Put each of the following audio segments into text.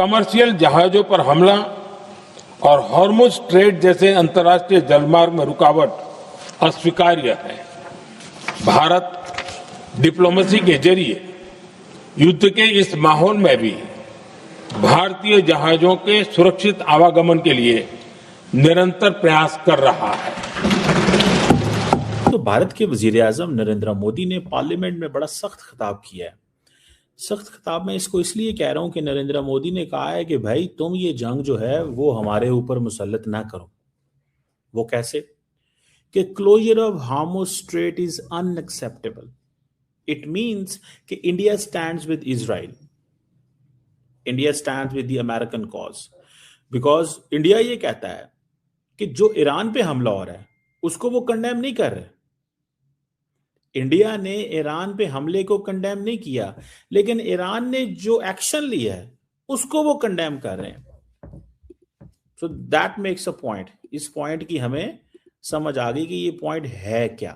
Commercial जहाजों पर हमला और हॉर्मुज स्ट्रेट जैसे अंतर्राष्ट्रीय जलमार्ग में रुकावट अस्वीकार्य है। भारत डिप्लोमेसी के जरिए युद्ध के इस माहौल में भी भारतीय जहाजों के सुरक्षित आवागमन के लिए निरंतर प्रयास कर रहा है। तो भारत के वजीर-ए-आजम नरेंद्र मोदी ने पार्लियामेंट में बड़ा सख्त खिताब किया है। सख्त खिताब में इसको इसलिए कह रहा हूं कि नरेंद्र मोदी ने कहा है कि भाई तुम ये जंग जो है वो हमारे ऊपर मुसल्लत ना करो। वो कैसे? कि closure of Hormuz strait is unacceptable. It means कि India stands with Israel, India stands with the American cause, because India ये कहता है कि जो ईरान पे हमला हो रहा है उसको वो कंडेम नहीं कर रहे। इंडिया ने ईरान पे हमले को कंडेम नहीं किया, लेकिन ईरान ने जो एक्शन लिया है उसको वो कंडेम कर रहे हैं। So that makes a point. इस पॉइंट की हमें समझ आ गई कि ये पॉइंट है क्या।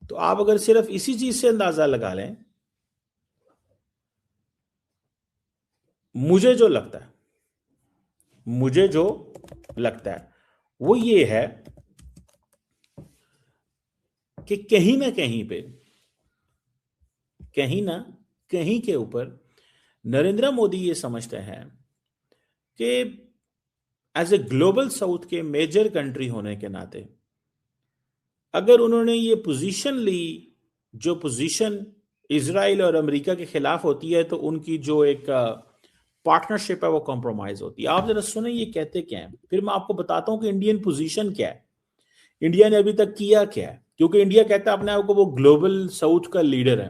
तो आप अगर सिर्फ इसी चीज से अंदाजा लगा लें, मुझे जो लगता है वो ये है कि कहीं ना कहीं के ऊपर नरेंद्र मोदी ये समझते हैं कि एज ए ग्लोबल साउथ के मेजर कंट्री होने के नाते अगर उन्होंने ये पोजीशन ली, जो पोजीशन इजराइल और अमेरिका के खिलाफ होती है, तो उनकी जो एक पार्टनरशिप है वो कॉम्प्रोमाइज होती है। आप जरा सुने ये कहते क्या है, फिर मैं आपको बताता हूं कि इंडियन पोजीशन क्या है, इंडिया ने अभी तक किया क्या है। क्योंकि इंडिया कहता है अपने आप को वो ग्लोबल साउथ का लीडर है,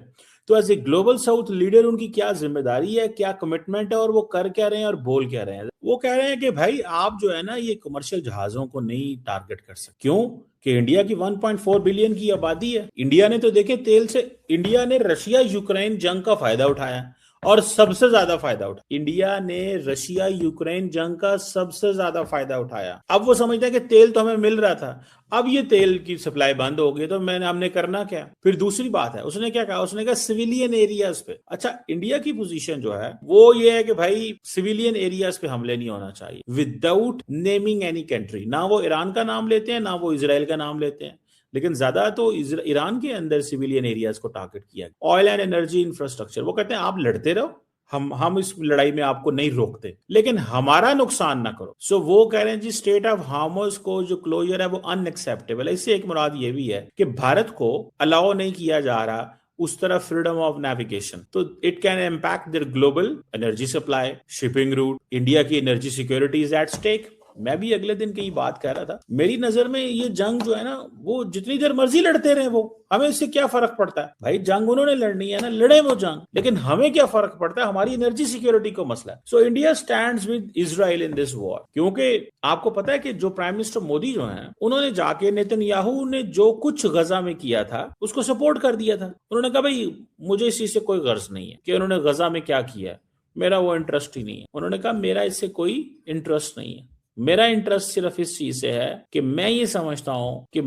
तो as a Global South leader उनकी क्या जिम्मेदारी है, क्या कमिटमेंट है, और वो कर क्या रहे हैं और बोल क्या रहे हैं। वो कह रहे हैं कि भाई आप जो है ना ये कमर्शियल जहाजों को नहीं टारगेट कर सकते। क्यों? कि इंडिया की 1.4 बिलियन की आबादी है। इंडिया ने तो देखे तेल से, इंडिया ने रशिया यूक्रेन जंग का फायदा उठाया और सबसे ज्यादा फायदा उठाया। इंडिया ने रशिया यूक्रेन जंग का सबसे ज्यादा फायदा उठाया। अब वो समझते हैं कि तेल तो हमें मिल रहा था, अब ये तेल की सप्लाई बंद हो गई तो हमने करना क्या। फिर दूसरी बात है, उसने क्या कहा, उसने कहा सिविलियन एरियाज पे। अच्छा, इंडिया की पोजीशन जो है वो ये है कि भाई सिविलियन एरियाज पे हमले नहीं होना चाहिए विदाउट नेमिंग एनी कंट्री। ना वो ईरान का नाम लेते हैं, ना वो इजराइल का नाम लेते हैं, लेकिन ज्यादा तो ईरान के अंदर सिविलियन एरियाज को टारगेट किया। ऑयल एंड एनर्जी इंफ्रास्ट्रक्चर, वो कहते हैं आप लड़ते रहो, हम इस लड़ाई में आपको नहीं रोकते, लेकिन हमारा नुकसान ना करो। सो वो कह रहे हैं जी स्टेट ऑफ हार्मुज को जो क्लोजर है वो अनएक्सेप्टेबल है। इससे एक मुराद ये भी है कि भारत को अलाउ नहीं किया जा रहा उस तरह फ्रीडम ऑफ नेविगेशन, तो it can impact their global energy supply, shipping route, India की energy security is at stake. मैं भी अगले दिन की बात कर रहा था, मेरी नजर में ये जंग जो है ना वो जितनी देर मर्जी लड़ते रहे, वो हमें इससे क्या फर्क पड़ता है। भाई जंग उन्होंने लड़नी है ना, लड़े वो जंग, लेकिन हमें क्या फर्क पड़ता है, हमारी एनर्जी सिक्योरिटी को मसला है। So India stands with Israel in this war. क्योंकि आपको पता है कि जो प्राइम मिनिस्टर मोदी जो है उन्होंने जाके नेतन्याहू ने जो कुछ गजा में किया था उसको सपोर्ट कर दिया था। उन्होंने कहा भाई मुझे इस चीज से कोई गर्ज नहीं है कि उन्होंने गजा में क्या किया है, मेरा वो इंटरेस्ट ही नहीं है। उन्होंने कहा मेरा इससे कोई इंटरेस्ट नहीं है, मेरा इंटरेस्ट सिर्फ इस चीज से है कि मैं ये समझता हूं कि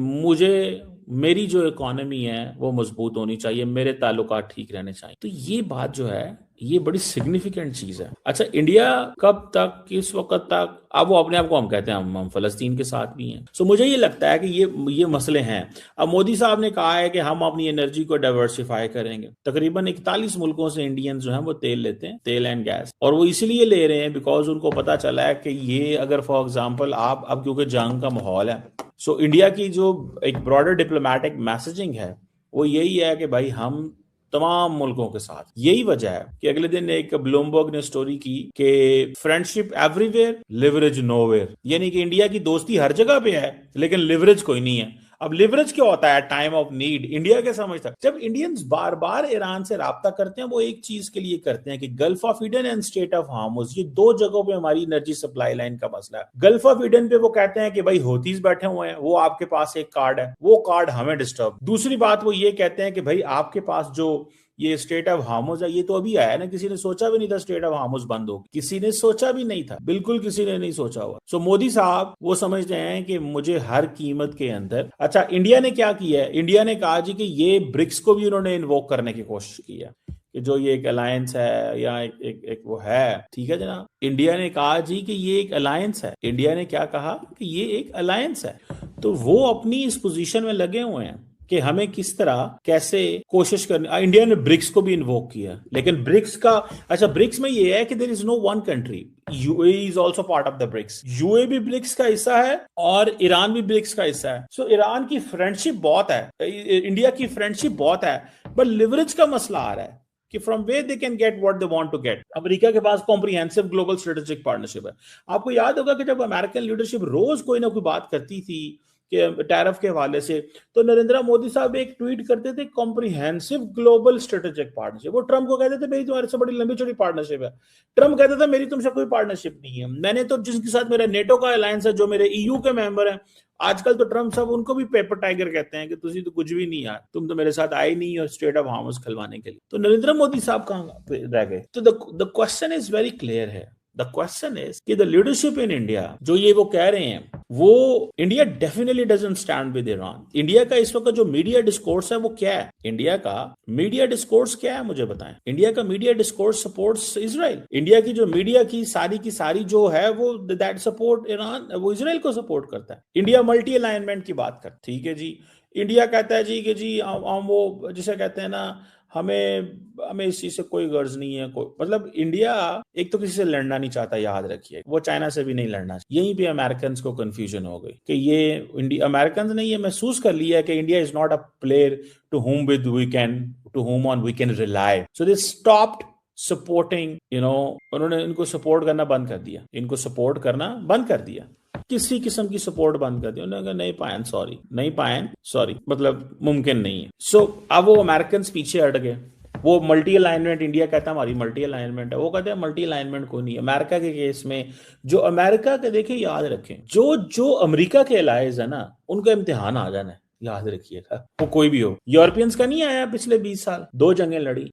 मेरी जो इकोनॉमी है वो मजबूत होनी चाहिए, मेरे ताल्लुकात ठीक रहने चाहिए। तो ये बात जो है ये बड़ी सिग्निफिकेंट चीज है। अच्छा, इंडिया कब तक, किस वक्त तक, अब वो अपने आप को हम कहते हैं हम फलस्तीन के साथ भी हैं। सो मुझे ये लगता है कि ये मसले हैं। अब मोदी साहब ने कहा है कि हम अपनी एनर्जी को डाइवर्सिफाई करेंगे। तकरीबन 41 मुल्कों से इंडियंस जो हैं वो तेल लेते हैं, तेल एंड गैस, और वो इसीलिए ले रहे हैं बिकॉज उनको पता चला है कि ये अगर फॉर एग्जाम्पल आप अब क्योंकि जंग का माहौल है, सो इंडिया की जो एक ब्रॉडर डिप्लोमेटिक मैसेजिंग है वो यही है कि भाई हम तमाम मुल्कों के साथ। यही वजह है कि अगले दिन एक ब्लूमबर्ग ने स्टोरी की कि फ्रेंडशिप एवरीवेयर, लिवरेज नोवेयर, यानी कि इंडिया की दोस्ती हर जगह पे है लेकिन लिवरेज कोई नहीं है। अब लिवरेज क्या होता है? Time of need. इंडिया क्या समझता है? जब इंडियंस बार बार ईरान से राब्ता करते हैं वो एक चीज के लिए करते हैं कि gulf of Eden and state of Hormuz, ये दो जगहों पे हमारी एनर्जी सप्लाई लाइन का मसला है। गल्फ ऑफ ईडन पे वो कहते हैं कि भाई हौतीज बैठे हुए हैं, वो आपके पास एक कार्ड है, वो कार्ड हमें डिस्टर्ब। दूसरी बात वो ये कहते हैं कि भाई आपके पास जो ये स्टेट ऑफ हार्मुज है ये तो अभी आया ना, किसी ने सोचा भी नहीं था स्टेट ऑफ हार्मुज बंद होगी, किसी ने सोचा भी नहीं था, बिल्कुल किसी ने नहीं सोचा हुआ। सो मोदी साहब वो समझते हैं कि मुझे हर कीमत के अंदर। अच्छा, इंडिया ने क्या किया है? इंडिया ने कहा जी कि ये ब्रिक्स को भी उन्होंने इन्वोक करने की कोशिश की है कि जो ये एक अलायंस है या एक वो है, ठीक है जनाब। इंडिया ने कहा जी कि ये एक अलायंस है, इंडिया ने क्या कहा कि ये एक अलायंस है। तो वो अपनी इस पोजीशन में लगे हुए हैं कि हमें किस तरह कैसे कोशिश करनी। इंडिया ने ब्रिक्स को भी इन्वोक किया, लेकिन ब्रिक्स का, अच्छा ब्रिक्स में ये है कि there is no one country, UAE is also part of the BRICS, UAE भी ब्रिक्स का हिस्सा है और ईरान भी ब्रिक्स का हिस्सा है। सो ईरान की फ्रेंडशिप बहुत है, इंडिया की फ्रेंडशिप बहुत है, बट लिवरेज का मसला आ रहा है कि from way they can get what they want to get. America के पास कॉम्प्रिहेंसिव ग्लोबल स्ट्रेटेजिक पार्टनरशिप है। आपको याद होगा कि जब अमेरिकन लीडरशिप रोज कोई ना कोई बात करती थी कि टैरिफ के हवाले से, तो नरेंद्र मोदी साहब एक ट्वीट करते थे कॉम्प्रिहेंसिव ग्लोबल स्ट्रेटेजिक पार्टनरशिप। वो ट्रम्प को कहते थे मेरी तुम्हारे से बड़ी लंबी चौड़ी पार्टनरशिप है। ट्रम्प कहता था मेरी तुमसे कोई पार्टनरशिप नहीं है। मैंने तो जिसके साथ मेरा नेटो का अलायंस है, जो मेरे ईयू के मेंबर हैं, आजकल तो ट्रम्प साहब उनको भी पेपर टाइगर कहते हैं कि तुझे तो कुछ भी नहीं यार, तुम तो मेरे साथ आए नहीं और स्टेट ऑफ हार्मस खिलवाने के लिए। तो नरेंद्र मोदी साहब कहाँ रह गए? तो the question is very clear है। द क्वेश्चन इज कि द लीडरशिप इन इंडिया जो ये वो कह रहे हैं, वो India definitely doesn't stand with Iran. India का इस वक्त जो मीडिया डिस्कोर्स है वो क्या है? इंडिया का मीडिया डिस्कोर्स क्या है, मुझे बताएं। इंडिया का media discourse supports Israel. India की जो मीडिया की सारी जो है वो दैट सपोर्ट ईरान, वो इजराइल को सपोर्ट करता है। इंडिया मल्टी अलाइनमेंट की बात कर, ठीक है जी। इंडिया कहता है जी कि जी हम वो जिसे कहते हैं ना, हमें इस चीज से कोई गर्ज नहीं है, कोई मतलब इंडिया एक तो किसी से लड़ना नहीं चाहता, याद रखिए, वो चाइना से भी नहीं लड़ना। यहीं पे अमेरिकन को कंफ्यूजन हो गई कि ये इंडिया, अमेरिकन ने ये महसूस कर लिया कि India is not a player to whom on we can rely, so they stopped supporting, उन्होंने इनको सपोर्ट करना बंद कर दिया, इनको सपोर्ट करना बंद कर दिया, किसी किस्म की सपोर्ट बंद कर दी। उन्होंने कहा नहीं पाए सॉरी, मतलब मुमकिन नहीं है। सो अब वो अमेरिकन पीछे हट गए। वो मल्टी अलाइनमेंट, इंडिया कहता है हमारी मल्टी अलाइनमेंट है, वो कहते हैं मल्टी अलाइनमेंट कोई नहीं है। अमेरिका के केस में जो अमेरिका के, देखिए याद रखें, जो अमेरिका के अलाइज है ना, उनका इम्तिहान आ जाना है, याद रखिएगा, वो कोई भी हो। यूरोपियंस का नहीं आया पिछले 20 साल, 2 जंगें लड़ी,